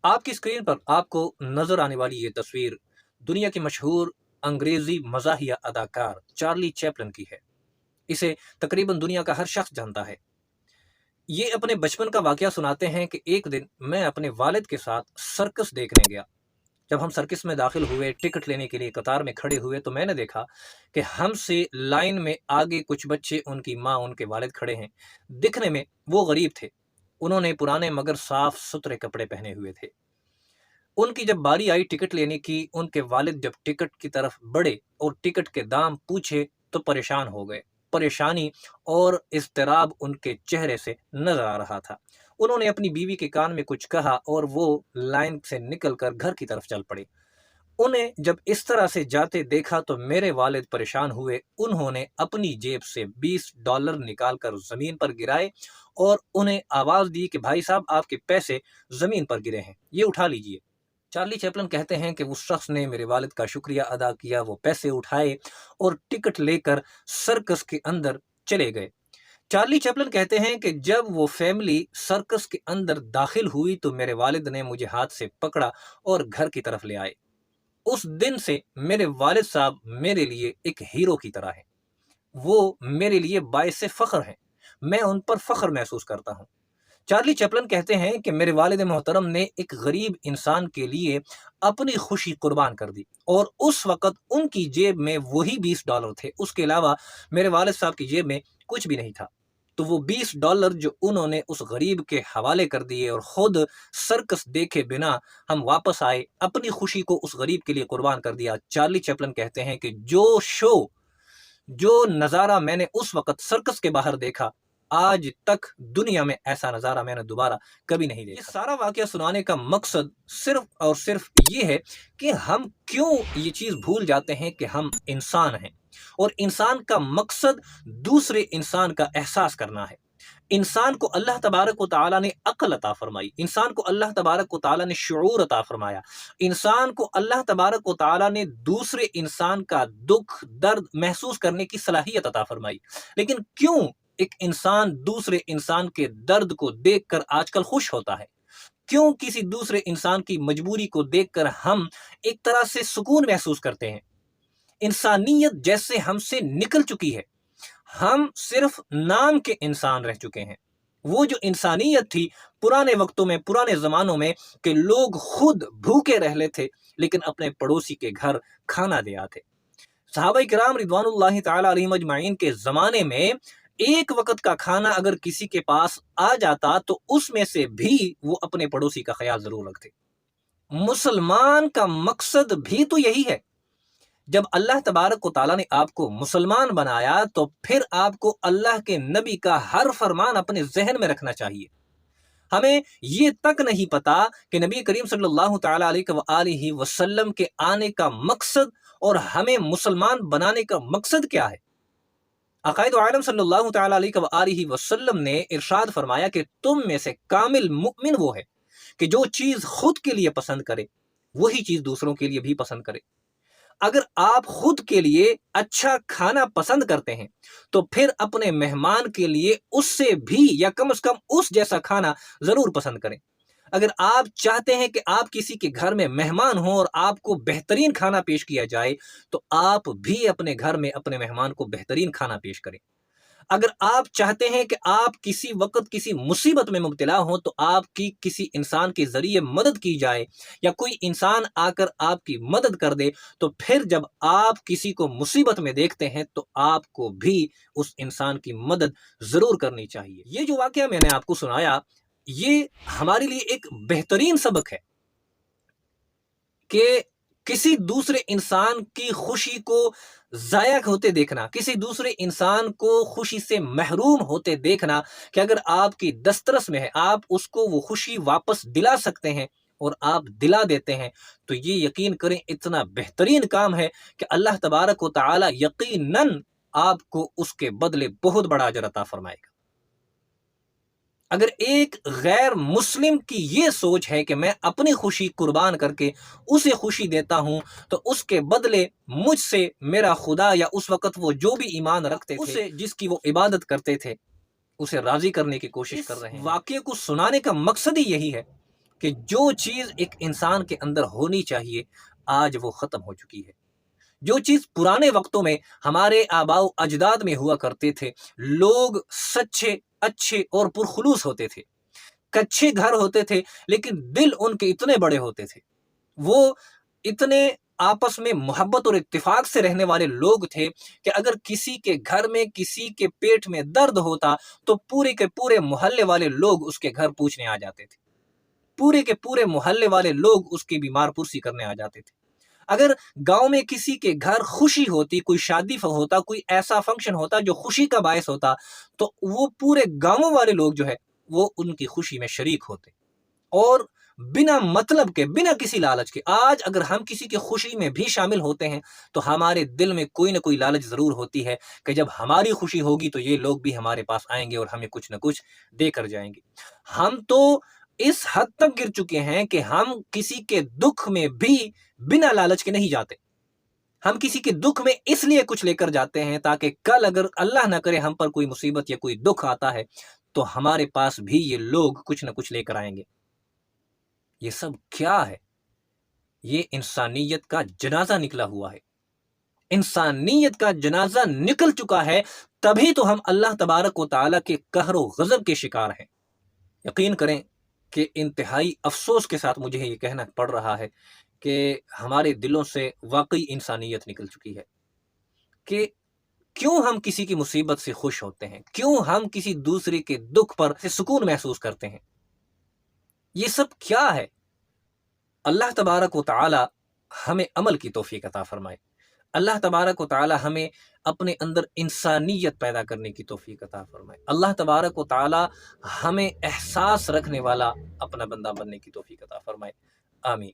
आपकी स्क्रीन पर आपको नजर आने वाली ये तस्वीर दुनिया के मशहूर अंग्रेजी मज़ाहिया अदाकार चार्ली चैपलिन की है। इसे तकरीबन दुनिया का हर शख्स जानता है। ये अपने बचपन का वाकया सुनाते हैं कि एक दिन मैं अपने वालिद के साथ सर्कस देखने गया। जब हम सर्कस में दाखिल हुए, टिकट लेने के लिए कतार में खड़े हुए, तो मैंने देखा कि हमसे लाइन में आगे कुछ बच्चे, उनकी माँ, उनके वालिद खड़े हैं। दिखने में वो गरीब थे। उन्होंने पुराने मगर साफ सुथरे कपड़े पहने हुए थे। उनकी जब बारी आई टिकट लेने की, उनके वालिद जब टिकट की तरफ बढ़े और टिकट के दाम पूछे तो परेशान हो गए। परेशानी और इज़्तिराब उनके चेहरे से नज़र आ रहा था। उन्होंने अपनी बीवी के कान में कुछ कहा और वो लाइन से निकलकर घर की तरफ चल पड़े। उन्हें जब इस तरह से जाते देखा तो मेरे वालिद परेशान हुए। उन्होंने अपनी जेब से $20 निकालकर ज़मीन पर गिराए और उन्हें आवाज़ दी कि भाई साहब, आपके पैसे ज़मीन पर गिरे हैं, ये उठा लीजिए। चार्ली चैपलिन कहते हैं कि उस शख्स ने मेरे वालिद का शुक्रिया अदा किया, वो पैसे उठाए और टिकट लेकर सर्कस के अंदर चले गए। चार्ली चैपलिन कहते हैं कि जब वो फैमिली सर्कस के अंदर दाखिल हुई तो मेरे वालिद ने मुझे हाथ से पकड़ा और घर की तरफ ले आए। उस दिन से मेरे वालिद साहब मेरे लिए एक हीरो की तरह हैं। वो मेरे लिए बाइसे फ़ख्र हैं। मैं उन पर फ़ख्र महसूस करता हूँ। चार्ली चैपलिन कहते हैं कि मेरे वालिद मोहतरम ने एक गरीब इंसान के लिए अपनी खुशी कुर्बान कर दी और उस वक़्त उनकी जेब में वही $20 थे। उसके अलावा मेरे वालिद साहब की जेब में कुछ भी नहीं था। तो वो $20 जो उन्होंने उस गरीब के हवाले कर दिए और खुद सर्कस देखे बिना हम वापस आए, अपनी खुशी को उस गरीब के लिए कुर्बान कर दिया। चार्ली चैपलिन कहते हैं कि जो नज़ारा मैंने उस वक़्त सर्कस के बाहर देखा, आज तक दुनिया में ऐसा नज़ारा मैंने दोबारा कभी नहीं देखा। ये सारा वाक़या सुनाने का मकसद सिर्फ़ और सिर्फ़ ये है कि हम क्यों ये चीज़ भूल जाते हैं कि हम इंसान हैं और इंसान का मकसद दूसरे इंसान का एहसास करना है। इंसान को अल्लाह तबारक व तआला ने अक्ल अता फरमाई, इंसान को अल्लाह तबारक व तआला ने शऊर अता फरमाया, इंसान को अल्लाह तबारक व तआला ने दूसरे इंसान का दुख दर्द महसूस करने की सलाहियत अता फरमाई। लेकिन क्यों एक इंसान दूसरे इंसान के दर्द को देखकर आजकल खुश होता है? क्यों किसी दूसरे इंसान की मजबूरी को देखकर हम एक तरह से सुकून महसूस करते हैं? इंसानियत जैसे हमसे निकल चुकी है। हम सिर्फ नाम के इंसान रह चुके हैं। वो जो इंसानियत थी पुराने वक्तों में, पुराने ज़मानों में, कि लोग खुद भूखे रह लेते लेकिन अपने पड़ोसी के घर खाना दे आते। सहाबाए किराम रिदवानुल्लाहि ताला अलैहिम अजमाइन के ज़माने में एक वक़्त का खाना अगर किसी के पास आ जाता तो उसमें से भी वो अपने पड़ोसी का ख़याल ज़रूर रखते। मुसलमान का मकसद भी तो यही है। जब अल्लाह तबारक व तआला ने आपको मुसलमान बनाया तो फिर आपको अल्लाह के नबी का हर फरमान अपने ज़हन में रखना चाहिए। हमें ये तक नहीं पता कि नबी करीम सल्लल्लाहु तआला अलैहि वसल्लम के आने का मकसद और हमें मुसलमान बनाने का मकसद क्या है। अकायद आलम सल्लल्लाहु तआला अलैहि वसल्लम ने इरशाद फरमाया कि तुम में से कामिल मुमिन वो है कि जो चीज़ खुद के लिए पसंद करे वही चीज़ दूसरों के लिए भी पसंद करे। अगर आप खुद के लिए अच्छा खाना पसंद करते हैं तो फिर अपने मेहमान के लिए उससे भी या कम से कम उस जैसा खाना जरूर पसंद करें। अगर आप चाहते हैं कि आप किसी के घर में मेहमान हो और आपको बेहतरीन खाना पेश किया जाए तो आप भी अपने घर में अपने मेहमान को बेहतरीन खाना पेश करें। अगर आप चाहते हैं कि आप किसी वक्त किसी मुसीबत में मुब्तला हो तो आपकी किसी इंसान के ज़रिए मदद की जाए या कोई इंसान आकर आपकी मदद कर दे, तो फिर जब आप किसी को मुसीबत में देखते हैं तो आपको भी उस इंसान की मदद ज़रूर करनी चाहिए। ये जो वाक़या मैंने आपको सुनाया, ये हमारे लिए एक बेहतरीन सबक है कि किसी दूसरे इंसान की खुशी को ज़ाया होते देखना, किसी दूसरे इंसान को खुशी से महरूम होते देखना, कि अगर आपकी दस्तरस में है आप उसको वो खुशी वापस दिला सकते हैं और आप दिला देते हैं तो ये यकीन करें इतना बेहतरीन काम है कि अल्लाह तबारक व तआला यकीनन आपको उसके बदले बहुत बड़ा अजर अता फरमाएगा। अगर एक गैर मुस्लिम की ये सोच है कि मैं अपनी खुशी कुर्बान करके उसे खुशी देता हूं तो उसके बदले मुझसे मेरा खुदा या उस वक़्त वो जो भी ईमान रखते थे, उसे जिसकी वो इबादत करते थे, उसे राज़ी करने की कोशिश कर रहे हैं। वाक़ये को सुनाने का मकसद ही यही है کہ جو چیز ایک انسان کے اندر ہونی چاہیے آج وہ ختم ہو چکی ہے۔ جو چیز پرانے وقتوں میں ہمارے آباء و اجداد میں ہوا کرتے تھے، لوگ سچے، اچھے اور پرخلوص ہوتے تھے، کچے گھر ہوتے تھے لیکن دل ان کے اتنے بڑے ہوتے تھے، وہ اتنے آپس میں محبت اور اتفاق سے رہنے والے لوگ تھے کہ اگر کسی کے گھر میں کسی کے پیٹ میں درد ہوتا تو پورے کے پورے محلے والے لوگ اس کے گھر پوچھنے آ جاتے تھے، پورے کے پورے محلے والے لوگ اس کی بیمار پرسی کرنے آ جاتے تھے۔ اگر گاؤں میں کسی کے گھر خوشی ہوتی، کوئی شادی ہوتا، کوئی ایسا فنکشن ہوتا جو خوشی کا باعث ہوتا، تو وہ پورے گاؤں والے لوگ جو ہے وہ ان کی خوشی میں شریک ہوتے، اور بنا مطلب کے، بنا کسی لالچ کے۔ آج اگر ہم کسی کی خوشی میں بھی شامل ہوتے ہیں تو ہمارے دل میں کوئی نہ کوئی لالچ ضرور ہوتی ہے کہ جب ہماری خوشی ہوگی تو یہ لوگ بھی ہمارے پاس آئیں گے اور ہمیں کچھ نہ کچھ دے کر جائیں گے۔ ہم تو اس حد تک گر چکے ہیں کہ ہم کسی کے دکھ میں بھی بنا لالچ کے نہیں جاتے۔ ہم کسی کے دکھ میں اس لیے کچھ لے کر جاتے ہیں تاکہ کل اگر اللہ نہ کرے ہم پر کوئی مصیبت یا کوئی دکھ آتا ہے تو ہمارے پاس بھی یہ لوگ کچھ نہ کچھ لے کر آئیں گے۔ یہ سب کیا ہے؟ یہ انسانیت کا جنازہ نکلا ہوا ہے، انسانیت کا جنازہ نکل چکا ہے، تبھی تو ہم اللہ تبارک و تعالیٰ کے قہر و غضب کے شکار ہیں۔ یقین کریں کہ انتہائی افسوس کے ساتھ مجھے یہ کہنا پڑ رہا ہے کہ ہمارے دلوں سے واقعی انسانیت نکل چکی ہے، کہ کیوں ہم کسی کی مصیبت سے خوش ہوتے ہیں، کیوں ہم کسی دوسرے کے دکھ پر سکون محسوس کرتے ہیں۔ یہ سب کیا ہے؟ اللہ تبارک و تعالی ہمیں عمل کی توفیق عطا فرمائے، اللہ تبارک و تعالی ہمیں اپنے اندر انسانیت پیدا کرنے کی توفیق عطا فرمائے، اللہ تبارک و تعالی ہمیں احساس رکھنے والا اپنا بندہ بننے کی توفیق عطا فرمائے، آمین۔